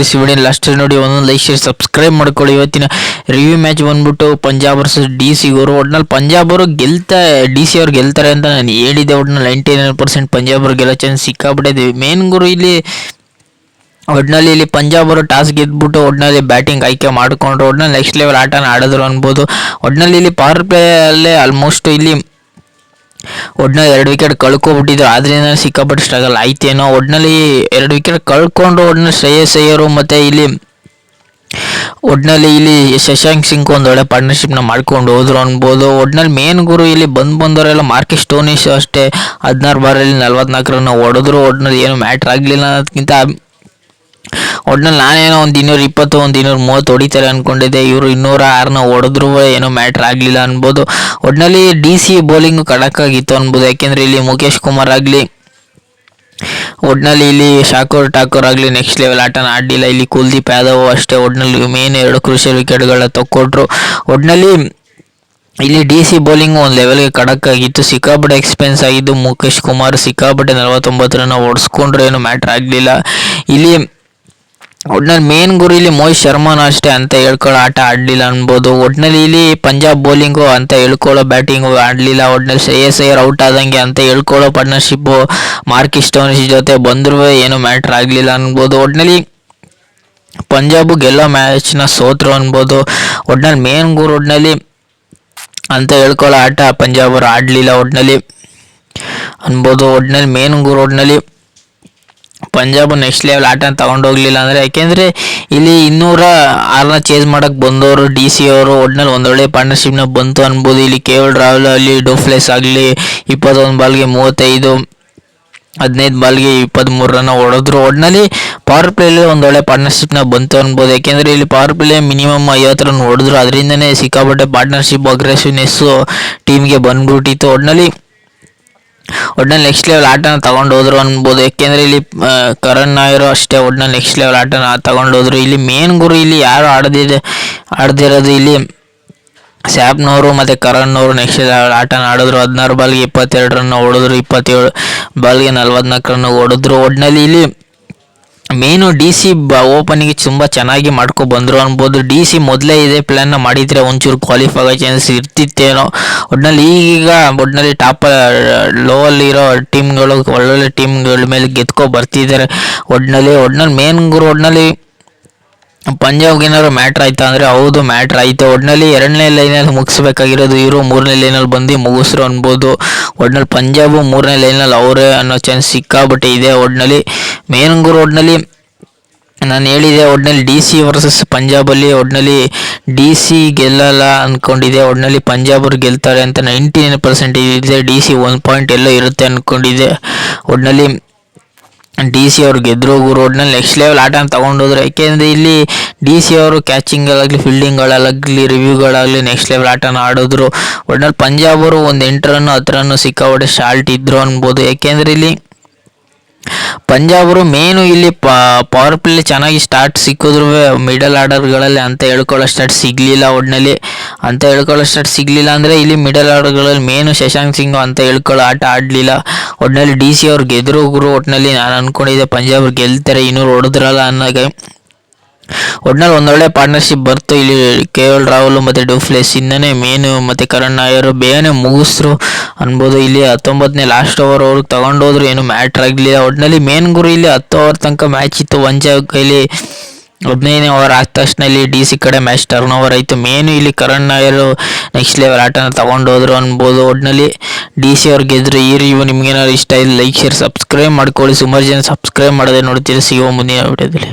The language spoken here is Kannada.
ಫ್ರೆಂಡ್ಸ್ ವಿಡಿಯೋ ಲಾಸ್ಟ್ ನೋಡಿ ಒಂದೊಂದು ಲೈಕ್ ಶೇರ್ ಸಬ್ಸ್ಕ್ರೈಬ್ ಮಾಡ್ಕೊಳ್ಳಿ. ಇವತ್ತಿನ ರಿವ್ಯೂ ಮ್ಯಾಚ್ ಬಂದ್ಬಿಟ್ಟು ಪಂಜಾಬ್ ವರ್ಸಸ್ DC ಅವರು. ಒಟ್ನಲ್ಲಿ ಪಂಜಾಬ್ ಅವರು DC ಅವ್ರು ಗೆಲ್ತಾರೆ ಅಂತ ನಾನು ಹೇಳಿದ್ದೆ. ಒಟ್ನಲ್ಲಿ 99% ಪಂಜಾಬ್ ಅವ್ರು ಗೆಲ್ಲೋ ಚಾನ್ಸ್ ಸಿಕ್ಕಾಬಿಟ್ಟಿದೆ. ಮೇನ್ ಗುರು ಇಲ್ಲಿ ಪಂಜಾಬ್ ಅವರು ಟಾಸ್ ಗೆದ್ಬಿಟ್ಟು ಒಟ್ನಲ್ಲಿ ಬ್ಯಾಟಿಂಗ್ ಆಯ್ಕೆ ಮಾಡಿಕೊಂಡ್ರು. ಒಟ್ನಲ್ಲಿ ನೆಕ್ಸ್ಟ್ ಲೆವೆಲ್ ಆಟನ ಆಡಿದ್ರು ಅನ್ಬೋದು. ಒಟ್ನಲ್ಲಿ ಇಲ್ಲಿ ಪವರ್ ಪ್ಲೇ ಅಲ್ಲೇ ಆಲ್ಮೋಸ್ಟ್ ಇಲ್ಲಿ ಒಟ್ನಲ್ಲಿ 2 ವಿಕೆಟ್ ಕಳ್ಕೊಬಿಟ್ಟಿದ್ರು. ಆದ್ರಿಂದ ಸಿಕ್ಕಾಪಟ್ಟೆ ಸ್ಟ್ರಗಲ್ ಆಯ್ತೇನೋ. ಒಟ್ನಲ್ಲಿ 2 ವಿಕೆಟ್ ಕಳ್ಕೊಂಡು ಒಟ್ನಲ್ಲಿ ಶ್ರೇಯಸ್ ಅಯ್ಯರು ಮತ್ತೆ ಇಲ್ಲಿ ಶಶಾಂಕ್ ಸಿಂಗ್ ಒಂದು ಒಳ್ಳೆ ಪಾರ್ಟ್ನರ್ಶಿಪ್ನ ಮಾಡ್ಕೊಂಡು ಹೋದ್ರು ಅನ್ಬೋದು. ಒಟ್ನಲ್ಲಿ ಮೇನ್ ಗುರು ಇಲ್ಲಿ ಬಂದವರೆಲ್ಲ ಮಾರ್ಕಸ್ ಸ್ಟೋನಿಸ್ ಅಷ್ಟೇ 16 ಬಾರಲ್ಲಿ 44 ರನ್ ಹೊಡೆದ್ರು. ಒಟ್ನಲ್ಲಿ ಏನು ಮ್ಯಾಟ್ರ್ ಆಗಲಿಲ್ಲ ಅನ್ನೋದಕ್ಕಿಂತ ಒಟ್ನಲ್ಲಿ ನಾನೇನೋ ಒಂದು 220 ಒಂದು 230 ಹೊಡಿತಾರೆ ಅನ್ಕೊಂಡಿದ್ದೆ. ಇವರು 206 ಹೊಡೆದ್ರು ಏನೋ ಮ್ಯಾಟ್ರ್ ಆಗಲಿಲ್ಲ ಅನ್ಬೋದು. ಒಟ್ನಲ್ಲಿ DC ಬೌಲಿಂಗ್ ಖಡಕ್ ಆಗಿತ್ತು ಅನ್ಬೋದು. ಯಾಕೆಂದರೆ ಇಲ್ಲಿ ಮುಖೇಶ್ ಕುಮಾರ್ ಆಗಲಿ ಒಟ್ನಲ್ಲಿ ಇಲ್ಲಿ ಶಾಕೂರ್ ಠಾಕೂರ್ ಆಗಲಿ ನೆಕ್ಸ್ಟ್ ಲೆವೆಲ್ ಆಟನ ಆಡಲಿಲ್ಲ. ಇಲ್ಲಿ ಕುಲ್ದೀಪ್ ಯಾದವ್ ಅಷ್ಟೇ ಒಟ್ನಲ್ಲಿ ಮೇನ್ 2 ಕ್ರೂಷಿಯಲ್ ವಿಕೆಟ್ಗಳನ್ನ ತಕ್ಕೊಟ್ರು. ಒಟ್ನಲ್ಲಿ ಇಲ್ಲಿ DC ಬೌಲಿಂಗ್ ಒಂದು ಲೆವೆಲ್ಗೆ ಖಡಕ್ ಆಗಿತ್ತು. ಸಿಕ್ಕಾಪಟ್ಟೆ ಎಕ್ಸ್ಪೆನ್ಸ್ ಆಗಿದ್ದು ಮುಖೇಶ್ ಕುಮಾರ್ ಸಿಕ್ಕಾಪಟ್ಟೆ 49 ರನ್ ಹೊಡೆಸ್ಕೊಂಡ್ರು ಏನು ಮ್ಯಾಟ್ರ್ ಆಗಲಿಲ್ಲ. ಇಲ್ಲಿ ಒಟ್ನಲ್ಲಿ ಮೇನ್ ಗುರು ಇಲ್ಲಿ ಮೋಹಿತ್ ಶರ್ಮಾನು ಅಷ್ಟೇ ಅಂತ ಹೇಳ್ಕೊಳ್ಳೋ ಆಟ ಆಡಲಿಲ್ಲ ಅನ್ಬೋದು. ಒಟ್ನಲ್ಲಿ ಇಲ್ಲಿ ಪಂಜಾಬ್ ಬೌಲಿಂಗು ಅಂತ ಹೇಳ್ಕೊಳ್ಳೋ ಬ್ಯಾಟಿಂಗು ಆಡಲಿಲ್ಲ. ಒಟ್ನಲ್ಲಿ ಶ್ರೇಯಸ್ ಅಯ್ಯರ್ ಔಟ್ ಆದಂಗೆ ಅಂತ ಹೇಳ್ಕೊಳ್ಳೋ ಪಾರ್ಟ್ನರ್ಶಿಪ್ಪು ಮಾರ್ಕಸ್ ಸ್ಟೋನಿಸ್ ಜೊತೆ ಬಂದರೂ ಏನು ಮ್ಯಾಟ್ರ್ ಆಗಲಿಲ್ಲ ಅನ್ಬೋದು. ಒಟ್ನಲ್ಲಿ ಪಂಜಾಬು ಗೆಲ್ಲೋ ಮ್ಯಾಚ್ನ ಸೋತ್ರು ಅನ್ಬೋದು. ಒಟ್ನಲ್ಲಿ ಮೇನ್ ಗುರು ಅಂತ ಹೇಳ್ಕೊಳ್ಳೋ ಆಟ ಪಂಜಾಬ್ ಅವರು ಆಡಲಿಲ್ಲ ಒಟ್ನಲ್ಲಿ ಅನ್ಬೋದು. ಒಟ್ನಲ್ಲಿ ಮೇನ್ ಗುರು ಪಂಜಾಬ್ ನೆಕ್ಸ್ಟ್ ಲೆವೆಲ್ ಆಟ ತಗೊಂಡೋಗ್ಲಿಲ್ಲ ಅಂದರೆ, ಯಾಕೆಂದರೆ ಇಲ್ಲಿ 206 ಚೇಸ್ ಮಾಡೋಕ್ಕೆ ಬಂದವರು DC ಅವರು. ಒಟ್ನಲ್ಲಿ ಒಂದೊಳ್ಳೆ ಪಾರ್ಟ್ನರ್ಶಿಪ್ನ ಬಂತು ಅನ್ಬೋದು. ಇಲ್ಲಿ KL ರಾಹುಲ್ ಅಲ್ಲಿ ಡೋಫ್ಲೆಸ್ ಆಗಲಿ 21 ಬಾಲ್ಗೆ 35, 15 ಬಾಲ್ಗೆ 23 ರನ್ ಹೊಡೆದ್ರು. ಒಟ್ನಲ್ಲಿ ಪವರ್ ಪ್ಲೇಲಿ ಒಂದೊಳ್ಳೆ ಪಾರ್ಟ್ನರ್ಶಿಪ್ನ ಬಂತು ಅನ್ಬೋದು. ಯಾಕೆಂದರೆ ಇಲ್ಲಿ ಪವರ್ ಪ್ಲೇ ಮಿನಿಮಮ್ 50 ರನ್ ಹೊಡೆದ್ರು. ಅದರಿಂದನೇ ಸಿಕ್ಕಾಪಟ್ಟೆ ಪಾರ್ಟ್ನರ್ಶಿಪ್ ಅಗ್ರೆಸಿವ್ನೆಸ್ಸು ಟೀಮ್ಗೆ ಬಂದ್ಬಿಟ್ಟಿತ್ತು. ಒಟ್ನಲ್ಲಿ ನೆಕ್ಸ್ಟ್ ಲೆವೆಲ್ ಆಟನ ತಗೊಂಡು ಹೋದ್ರು ಅನ್ಬೋದು. ಯಾಕೆಂದರೆ ಇಲ್ಲಿ ಕರಣ್ ನಾಯರು ಅಷ್ಟೇ ಒಟ್ನಲ್ಲಿ ನೆಕ್ಸ್ಟ್ ಲೆವೆಲ್ ಆಟನ ತಗೊಂಡು ಹೋದ್ರು. ಇಲ್ಲಿ ಮೇನ್ ಗುರು ಇಲ್ಲಿ ಯಾರು ಆಡದಿರೋದು ಇಲ್ಲಿ ಸ್ಯಾಪ್ನವರು ಮತ್ತು ಕರಣ್ಣವರು ನೆಕ್ಸ್ಟ್ ಲೆವೆಲ್ ಆಟನ ಆಡಿದ್ರು. 16 ಬಾಲ್ಗೆ 22 ರನ್ ಹೊಡೆದ್ರು, 27 ಬಾಲ್ಗೆ 44 ರನ್ ಹೊಡೆದ್ರು. ಒಟ್ನಲ್ಲಿ ಇಲ್ಲಿ ಮೇನು DC ಓಪನಿಗೆ ತುಂಬ ಚೆನ್ನಾಗಿ ಬಂದರು ಅನ್ಬೋದು. DC ಮೊದಲೇ ಇದೇ ಪ್ಲ್ಯಾನ್ನ ಮಾಡಿದರೆ ಒಂಚೂರು ಕ್ವಾಲಿಫೈ ಆಗೋ ಚಾನ್ಸ್ ಇರ್ತಿತ್ತೇನೋ. ಒಟ್ನಲ್ಲಿ ಒಟ್ನಲ್ಲಿ ಟಾಪ್ ಲೋವಲ್ಲಿರೋ ಟೀಮ್ಗಳು ಒಳ್ಳೊಳ್ಳೆ ಟೀಮ್ಗಳ ಮೇಲೆ ಬರ್ತಿದ್ದಾರೆ. ಒಟ್ನಲ್ಲಿ ಮೇನ್ ಗುರು ಪಂಜಾಬ್ಗೆ ಏನಾದ್ರು ಮ್ಯಾಟ್ರ್ ಆಯ್ತಾ ಅಂದರೆ ಹೌದು ಮ್ಯಾಟ್ರ್ ಆಯಿತು. ಒಟ್ನಲ್ಲಿ 2ನೇ ಲೈನಲ್ಲಿ ಮುಗಿಸ್ಬೇಕಾಗಿರೋದು ಇವರು 3ನೇ ಲೈನಲ್ಲಿ ಬಂದು ಮುಗಿಸ್ರು ಅನ್ಬೋದು. ಒಟ್ನಲ್ಲಿ ಪಂಜಾಬು 3ನೇ ಲೈನಲ್ಲಿ ಅವರೇ ಅನ್ನೋ ಚಾನ್ಸ್ ಸಿಕ್ಕಾಬಟ್ಟೆ ಇದೆ. ಒಟ್ನಲ್ಲಿ ಮೇನ್ ಗುರು ನಾನು ಹೇಳಿದೆ ಒಟ್ನಲ್ಲಿ DC ವರ್ಸಸ್ ಪಂಜಾಬಲ್ಲಿ ಒಟ್ನಲ್ಲಿ DC ಗೆಲ್ಲಲ್ಲ ಅಂದ್ಕೊಂಡಿದ್ದೆ. ಒಟ್ನಲ್ಲಿ ಪಂಜಾಬ್ ಅವ್ರು ಗೆಲ್ತಾರೆ ಅಂತ 99% ಇದೆ. DC 1 ಪಾಯಿಂಟ್ ಎಲ್ಲ ಇರುತ್ತೆ ಅಂದ್ಕೊಂಡಿದ್ದೆ. ಒಟ್ನಲ್ಲಿ DC ಅವ್ರು ಗೆದ್ರು ಗುರು. ಒಟ್ನಲ್ಲಿ ನೆಕ್ಸ್ಟ್ ಲೆವೆಲ್ ಆಟನ ತಗೊಂಡೋದ್ರು. ಯಾಕೆಂದರೆ ಇಲ್ಲಿ DC ಅವರು ಕ್ಯಾಚಿಂಗ್ಗಳಾಗಲಿ ಫೀಲ್ಡಿಂಗ್ಗಳಾಗಲಿ ರಿವ್ಯೂಗಳಾಗಲಿ ನೆಕ್ಸ್ಟ್ ಲೆವೆಲ್ ಆಟನ ಆಡಿದ್ರು. ಒಟ್ನಲ್ಲಿ ಪಂಜಾಬ್ ಅವರು ಒಂದು 8 ರನ್ 10 ರನ್ ಸಿಕ್ಕಾಪಟ್ಟೆ ಶಾಲ್ಟ್ ಇದ್ರು ಅನ್ಬೋದು. ಯಾಕೆಂದರೆ ಇಲ್ಲಿ ಪಂಜಾಬ್ ಅವರು ಮೇನು ಇಲ್ಲಿ ಪವರ್ ಪ್ಲೇ ಚೆನ್ನಾಗಿ ಸ್ಟಾರ್ಟ್ ಸಿಕ್ಕಿದ್ರು ಮಿಡಲ್ ಆರ್ಡರ್ಗಳಲ್ಲಿ ಅಂತ ಹೇಳ್ಕೊಳ್ಳೋ ಸ್ಟಾರ್ಟ್ ಸಿಗಲಿಲ್ಲ. ಒಟ್ನಲ್ಲಿ ಅಂತ ಹೇಳ್ಕೊಳ್ಳೋ ಸ್ಟಾರ್ಟ್ ಸಿಗಲಿಲ್ಲ ಅಂದರೆ ಇಲ್ಲಿ ಮಿಡಲ್ ಆರ್ಡರ್ಗಳಲ್ಲಿ ಮೇನು ಶಶಾಂಕ್ ಸಿಂಗ್ ಅಂತ ಹೇಳ್ಕೊಳ್ಳೋ ಆಟ ಆಡಲಿಲ್ಲ. ಒಟ್ನಲ್ಲಿ DC ಅವ್ರು ಗೆದ್ರು ಗುರು. ಒಟ್ನಲ್ಲಿ ನಾನು ಅಂದ್ಕೊಂಡಿದ್ದೆ ಪಂಜಾಬ್ ಅವ್ರು ಗೆಲ್ತಾರೆ 200 ಹೊಡೆದ್ರಲ್ಲ ಅನ್ನೋಗೆ. ಒಟ್ನಲ್ಲಿ ಒಂದೊಳ್ಳೆ ಪಾರ್ಟ್ನರ್ಶಿಪ್ ಬರ್ತು. ಇಲ್ಲಿ KL ರಾಹುಲ್ ಮತ್ತು ಡೋಫ್ಲೆಸ್ ಇಂದನೇ ಮೇನು ಮತ್ತು ಕರಣ್ ನಾಯರು ಬೇಗನೆ ಮುಗಿಸ್ರು ಅನ್ಬೋದು. ಇಲ್ಲಿ 19ನೇ ಲಾಸ್ಟ್ ಓವರ್ ಅವ್ರಿಗೆ ತಗೊಂಡೋದ್ರು ಏನು ಮ್ಯಾಟ್ರ್ ಆಗಲಿಲ್ಲ. ಒಟ್ನಲ್ಲಿ ಮೇನ್ ಗುರು ಇಲ್ಲಿ 10 ಓವರ್ ತನಕ ಮ್ಯಾಚ್ ಇತ್ತು. ಪಂಜಾಬ್ ಕೈಲಿ 15ನೇ ಓವರ್ ಆದ ತಕ್ಷಣ ಇಲ್ಲಿ DC ಕಡೆ ಮ್ಯಾಚ್ ಟರ್ನ್ ಓವರ್ ಆಯಿತು. ಮೇನು ಇಲ್ಲಿ ಕರಣ್ ನಾಯರು ನೆಕ್ಸ್ಟ್ ಲೆವೆಲ್ ಆಟನ ತಗೊಂಡೋದ್ರು ಅನ್ಬೋದು. ಒಟ್ನಲ್ಲಿ DC ಅವ್ರು ಗೆದ್ರು. ಈ ರಿವ್ಯೂ ನಿಮ್ಗೇನಾದ್ರು ಇಷ್ಟ ಇಲ್ಲ ಲೈಕ್ ಶೇರ್ ಸಬ್ಸ್ಕ್ರೈಬ್ ಮಾಡ್ಕೊಳ್ಳಿ. ಸುಮಾರು ಜನ ಸಬ್ಸ್ಕ್ರೈಬ್ ಮಾಡೋದೇ ನೋಡ್ತೀರಿ. ಸಿಗೋ ಮುಂದಿನ ವಿಡಿಯೋದಲ್ಲಿ.